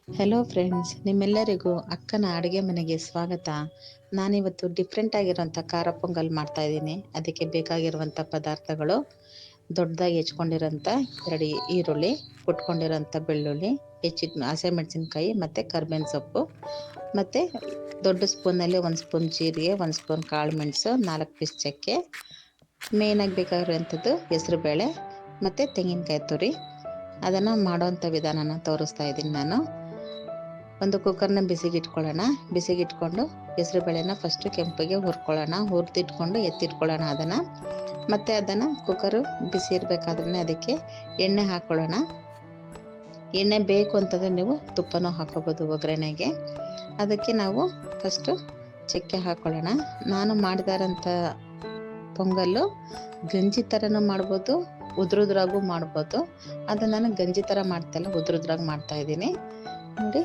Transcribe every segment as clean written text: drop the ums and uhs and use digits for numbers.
Hello friends, ನಿಮ್ಮೆಲ್ಲರಿಗೂ ಅಕ್ಕನ ಅಡುಗೆ ಮನೆಗೆ ಸ್ವಾಗತ. ನಾನಿವತ್ತು ಡಿಫ್ರೆಂಟ್ ಆಗಿರೋಂಥ ಖಾರ ಪೊಂಗಲ್ ಮಾಡ್ತಾ ಇದ್ದೀನಿ. ಅದಕ್ಕೆ ಬೇಕಾಗಿರುವಂಥ ಪದಾರ್ಥಗಳು: ದೊಡ್ಡದಾಗಿ ಹೆಚ್ಕೊಂಡಿರೋಂಥ 2 ಈರುಳ್ಳಿ, ಕುಟ್ಕೊಂಡಿರೋಂಥ ಬೆಳ್ಳುಳ್ಳಿ, ಹೆಚ್ಚಿದ ಹಸಿಮೆಣಸಿನ್ಕಾಯಿ ಮತ್ತು ಕರ್ಬೇವಿನ ಸೊಪ್ಪು, ಮತ್ತು ದೊಡ್ಡ ಸ್ಪೂನಲ್ಲಿ 1 ಸ್ಪೂನ್ ಜೀರಿಗೆ, 1 ಸ್ಪೂನ್ ಕಾಳು ಮೆಣಸು, 4 ಪೀಸ್ ಚಕ್ಕೆ, ಮೇಯ್ನಾಗಿ ಬೇಕಾಗಿರುವಂಥದ್ದು ಹೆಸರುಬೇಳೆ ಮತ್ತು ತೆಂಗಿನಕಾಯಿ ತುರಿ. ಅದನ್ನು ಮಾಡೋವಂಥ ವಿಧಾನನ ತೋರಿಸ್ತಾ ಇದ್ದೀನಿ ನಾನು. ಒಂದು ಕುಕ್ಕರ್ನ ಬಿಸಿಗಿಟ್ಕೊಳ್ಳೋಣ. ಬಿಸಿಗಿಟ್ಕೊಂಡು ಹೆಸರುಬೇಳೆನ ಫಸ್ಟು ಕೆಂಪಗೆ ಹುರ್ಕೊಳ್ಳೋಣ. ಹುರಿದಿಟ್ಕೊಂಡು ಎತ್ತಿಟ್ಕೊಳ್ಳೋಣ ಅದನ್ನು. ಮತ್ತು ಅದನ್ನು ಕುಕ್ಕರು ಬಿಸಿ ಇರಬೇಕಾದ್ರೆ ಅದಕ್ಕೆ ಎಣ್ಣೆ ಹಾಕ್ಕೊಳ್ಳೋಣ. ಎಣ್ಣೆ ಬೇಕು ಅಂತಂದರೆ ನೀವು ತುಪ್ಪನೂ ಹಾಕ್ಕೋಬೋದು ಒಗ್ಗರಣೆಗೆ. ಅದಕ್ಕೆ ನಾವು ಫಸ್ಟು ಚಕ್ಕೆ ಹಾಕ್ಕೊಳ್ಳೋಣ. ನಾನು ಮಾಡ್ತಾ ಇರೋಂಥ ಪೊಂಗಲ್ಲು ಗಂಜಿ ಥರನೂ ಮಾಡ್ಬೋದು, ಉದ್ರುದ್ರಾಗೂ ಮಾಡ್ಬೋದು. ಅದು ನಾನು ಗಂಜಿ ಥರ ಮಾಡ್ತಾಯಿಲ್ಲ, ಉದ್ರುದ್ರಾಗಿ ಮಾಡ್ತಾಯಿದ್ದೀನಿ. ನೋಡಿ,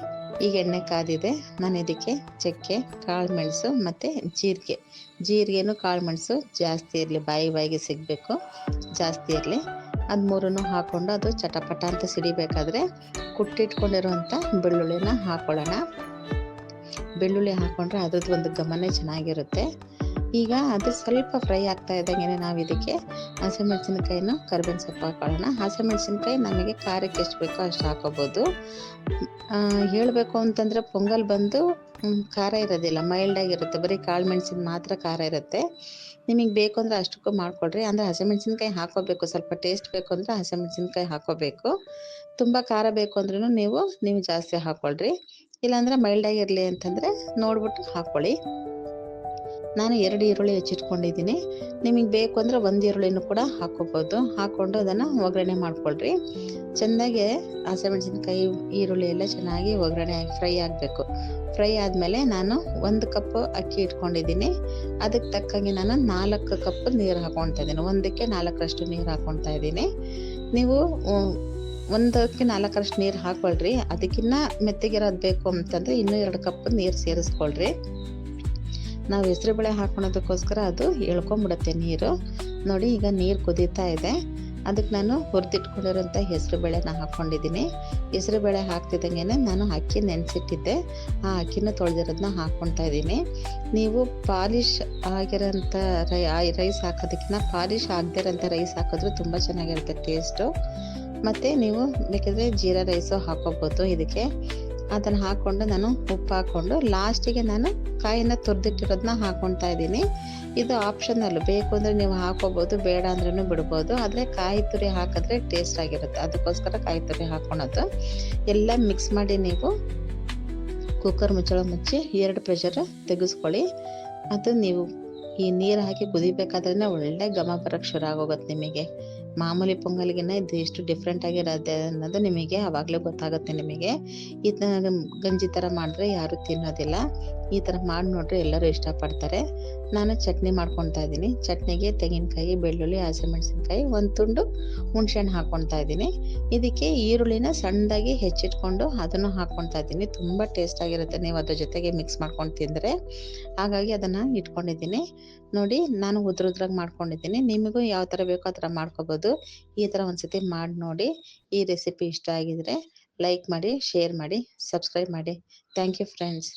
ಈಗ ಎಣ್ಣೆ ಕಾದಿದೆ. ನಾನು ಇದಕ್ಕೆ ಚಕ್ಕೆ, ಕಾಳು ಮೆಣಸು ಮತ್ತು ಜೀರಿಗೆನೂ ಕಾಳು ಮೆಣಸು ಜಾಸ್ತಿ ಇರಲಿ, ಬಾಯಿಗೆ ಸಿಗಬೇಕು, ಜಾಸ್ತಿ ಇರಲಿ. ಅದು ಮೂರನ್ನು ಹಾಕ್ಕೊಂಡು ಅದು ಚಟಪಟ ಅಂತ ಸಿಡಿಬೇಕಾದ್ರೆ ಕುಟ್ಟಿಟ್ಕೊಂಡಿರುವಂಥ ಬೆಳ್ಳುಳ್ಳಿನ ಹಾಕ್ಕೊಳ್ಳೋಣ. ಬೆಳ್ಳುಳ್ಳಿ ಹಾಕ್ಕೊಂಡ್ರೆ ಅದ್ರದ್ದು ಒಂದು ಘಮನೇ ಚೆನ್ನಾಗಿರುತ್ತೆ. ಈಗ ಅದು ಸ್ವಲ್ಪ ಫ್ರೈ ಆಗ್ತಾ ಇದ್ದಂಗೆ ನಾವು ಇದಕ್ಕೆ ಹಸಿಮೆಣಸಿನ್ಕಾಯಿನೂ ಕರ್ಬೇವಿನ ಸೊಪ್ಪು ಹಾಕ್ಕೊಳ್ಳೋಣ. ಹಸಿಮೆಣಸಿನ್ಕಾಯಿ ನಮಗೆ ಖಾರಕ್ಕೆ ಎಷ್ಟು ಬೇಕೋ ಅಷ್ಟು ಹಾಕೋಬೋದು. ಹೇಳಬೇಕು ಅಂತಂದರೆ ಪೊಂಗಲ್ ಬಂದು ಖಾರ ಇರೋದಿಲ್ಲ, ಮೈಲ್ಡಾಗಿರುತ್ತೆ. ಬರೀ ಕಾಳು ಮೆಣಸಿನ ಮಾತ್ರ ಖಾರ ಇರುತ್ತೆ. ನಿಮಗೆ ಬೇಕು ಅಂದರೆ ಅಷ್ಟಕ್ಕೂ ಮಾಡ್ಕೊಳ್ರಿ. ಅಂದರೆ ಹಸಿಮೆಣಸಿನ್ಕಾಯಿ ಹಾಕೋಬೇಕು, ಸ್ವಲ್ಪ ಟೇಸ್ಟ್ ಬೇಕು ಅಂದರೆ ಹಸಿಮೆಣಸಿನ್ಕಾಯಿ ಹಾಕೋಬೇಕು. ತುಂಬ ಖಾರ ಬೇಕು ಅಂದ್ರೂ ನೀವು ಜಾಸ್ತಿ ಹಾಕ್ಕೊಳ್ರಿ. ಇಲ್ಲಾಂದರೆ ಮೈಲ್ಡಾಗಿರಲಿ ಅಂತಂದರೆ ನೋಡ್ಬಿಟ್ಟು ಹಾಕ್ಕೊಳ್ಳಿ. ನಾನು 2 ಈರುಳ್ಳಿ ಹೆಚ್ಚಿಟ್ಕೊಂಡಿದ್ದೀನಿ. ನಿಮಗೆ ಬೇಕು ಅಂದರೆ 1 ಈರುಳ್ಳಿನೂ ಕೂಡ ಹಾಕ್ಕೋಬೋದು. ಹಾಕ್ಕೊಂಡು ಅದನ್ನು ಒಗ್ಗರಣೆ ಮಾಡ್ಕೊಳ್ರಿ. ಚೆಂದಾಗಿ ಹಸಿಮೆಣಸಿನ್ಕಾಯಿ, ಈರುಳ್ಳಿ ಎಲ್ಲ ಚೆನ್ನಾಗಿ ಒಗ್ಗರಣೆ ಫ್ರೈ ಆಗಬೇಕು. ಫ್ರೈ ಆದಮೇಲೆ ನಾನು 1 ಕಪ್ ಅಕ್ಕಿ ಇಟ್ಕೊಂಡಿದ್ದೀನಿ. ಅದಕ್ಕೆ ತಕ್ಕಂಗೆ ನಾನು 4 ಕಪ್ ನೀರು ಹಾಕ್ಕೊಳ್ತಾ ಇದ್ದೀನಿ. 1ಕ್ಕೆ 4ರಷ್ಟು ನೀರು ಹಾಕ್ಕೊಳ್ತಾ ಇದ್ದೀನಿ. ನೀವು 1ಕ್ಕೆ 4ರಷ್ಟು ನೀರು ಹಾಕ್ಕೊಳ್ರಿ. ಅದಕ್ಕಿಂತ ಮೆತ್ತಗಿರೋದು ಬೇಕು ಅಂತಂದರೆ ಇನ್ನೂ 2 ಕಪ್ ನೀರು ಸೇರಿಸ್ಕೊಳ್ರಿ. ನಾವು ಹೆಸರುಬೇಳೆ ಹಾಕ್ಕೊಳೋದಕ್ಕೋಸ್ಕರ ಅದು ಎಳ್ಕೊಂಬಿಡುತ್ತೆ ನೀರು. ನೋಡಿ, ಈಗ ನೀರು ಕುದೀತಾ ಇದೆ. ಅದಕ್ಕೆ ನಾನು ಹುರಿದಿಟ್ಕೊಂಡಿರೋಂಥ ಹೆಸರುಬೇಳೆನ ಹಾಕ್ಕೊಂಡಿದ್ದೀನಿ. ಹೆಸರುಬೇಳೆ ಹಾಕ್ತಿದ್ದಂಗೆ ನಾನು ಅಕ್ಕಿ ನೆನೆಸಿಟ್ಟಿದ್ದೆ, ಆ ಅಕ್ಕಿನ ತೊಳೆದಿರೋದನ್ನ ಹಾಕ್ಕೊಳ್ತಾ ಇದ್ದೀನಿ. ನೀವು ಪಾಲಿಶ್ ಆಗಿರೋಂಥ ರೈಸ್ ಹಾಕೋದಕ್ಕಿಂತ ಪಾಲಿಶ್ ಆಗದೇ ಇರೋಂಥ ರೈಸ್ ಹಾಕಿದ್ರೂ ತುಂಬ ಚೆನ್ನಾಗಿರುತ್ತೆ ಟೇಸ್ಟು. ಮತ್ತು ನೀವು ಬೇಕಿದ್ರೆ ಜೀರಾ ರೈಸು ಹಾಕ್ಕೋಬೋದು ಇದಕ್ಕೆ. ಅದನ್ನು ಹಾಕ್ಕೊಂಡು ನಾನು ಉಪ್ಪು ಹಾಕ್ಕೊಂಡು ಲಾಸ್ಟಿಗೆ ನಾನು ಕಾಯಿನ ತುರಿದಿಟ್ಟಿರೋದನ್ನ ಹಾಕ್ಕೊಳ್ತಾ ಇದ್ದೀನಿ. ಇದು ಆಪ್ಷನಲ್, ಬೇಕು ಅಂದರೆ ನೀವು ಹಾಕ್ಕೋಬೋದು, ಬೇಡ ಅಂದ್ರೂ ಬಿಡ್ಬೋದು. ಆದರೆ ಕಾಯಿ ತುರಿ ಹಾಕಿದ್ರೆ ಟೇಸ್ಟ್ ಆಗಿರುತ್ತೆ, ಅದಕ್ಕೋಸ್ಕರ ಕಾಯಿ ತುರಿ ಹಾಕ್ಕೊಳೋದು. ಎಲ್ಲ ಮಿಕ್ಸ್ ಮಾಡಿ ನೀವು ಕುಕ್ಕರ್ ಮುಚ್ಚಳ ಮುಚ್ಚಿ 2 ಪ್ರೆಷರ್ ತೆಗೆಸ್ಕೊಳ್ಳಿ. ಅದು ನೀವು ಈ ನೀರು ಹಾಕಿ ಕುದಿಬೇಕಾದ್ರೆ ಒಳ್ಳೆ ಘಮ ಬರೋಕ್ಕೆ ಶುರು ಆಗೋಗುತ್ತೆ ನಿಮಗೆ. ಮಾಮೂಲಿ ಪೊಂಗಲ್ಗಿನ್ನ ಇದು ಎಷ್ಟು ಡಿಫ್ರೆಂಟ್ ಆಗಿರೋದೆ ಅನ್ನೋದು ನಿಮಗೆ ಆವಾಗಲೇ ಗೊತ್ತಾಗುತ್ತೆ. ನಿಮಗೆ ಈ ಥರ ಗಂಜಿ ಥರ ಮಾಡಿದ್ರೆ ಯಾರೂ ತಿನ್ನೋದಿಲ್ಲ. ಈ ಥರ ಮಾಡಿ ನೋಡ್ರೆ ಎಲ್ಲರೂ ಇಷ್ಟಪಡ್ತಾರೆ. ನಾನು ಚಟ್ನಿ ಮಾಡ್ಕೊತಾ ಇದ್ದೀನಿ. ಚಟ್ನಿಗೆ ತೆಂಗಿನಕಾಯಿ, ಬೆಳ್ಳುಳ್ಳಿ, ಹಸಿಮೆಣಸಿನ್ಕಾಯಿ, 1 ತುಂಡು ಹುಣಸೆಹಣ್ಣು ಹಾಕ್ಕೊತಾ ಇದ್ದೀನಿ. ಇದಕ್ಕೆ ಈರುಳ್ಳಿನ ಸಣ್ಣದಾಗಿ ಹೆಚ್ಚಿಟ್ಕೊಂಡು ಅದನ್ನು ಹಾಕ್ಕೊತಾ ಇದ್ದೀನಿ. ತುಂಬ ಟೇಸ್ಟ್ ಆಗಿರುತ್ತೆ ನೀವು ಅದ್ರ ಜೊತೆಗೆ ಮಿಕ್ಸ್ ಮಾಡ್ಕೊಂಡು ತಿಂದರೆ. ಹಾಗಾಗಿ ಅದನ್ನು ಇಟ್ಕೊಂಡಿದ್ದೀನಿ. ನೋಡಿ, ನಾನು ಉದ್ರುದ್ರಾಗಿ ಮಾಡ್ಕೊಂಡಿದ್ದೀನಿ. ನಿಮಗೂ ಯಾವ ಥರ ಬೇಕೋ ಆ ಥರ ಮಾಡ್ಕೋಬೋದು. ಈ ಥರ ಒಂದ್ಸತಿ ಮಾಡಿ ನೋಡಿ. ಈ ರೆಸಿಪಿ ಇಷ್ಟ ಆಗಿದ್ರೆ ಲೈಕ್ ಮಾಡಿ, ಶೇರ್ ಮಾಡಿ, ಸಬ್ಸ್ಕ್ರೈಬ್ ಮಾಡಿ. Thank you friends.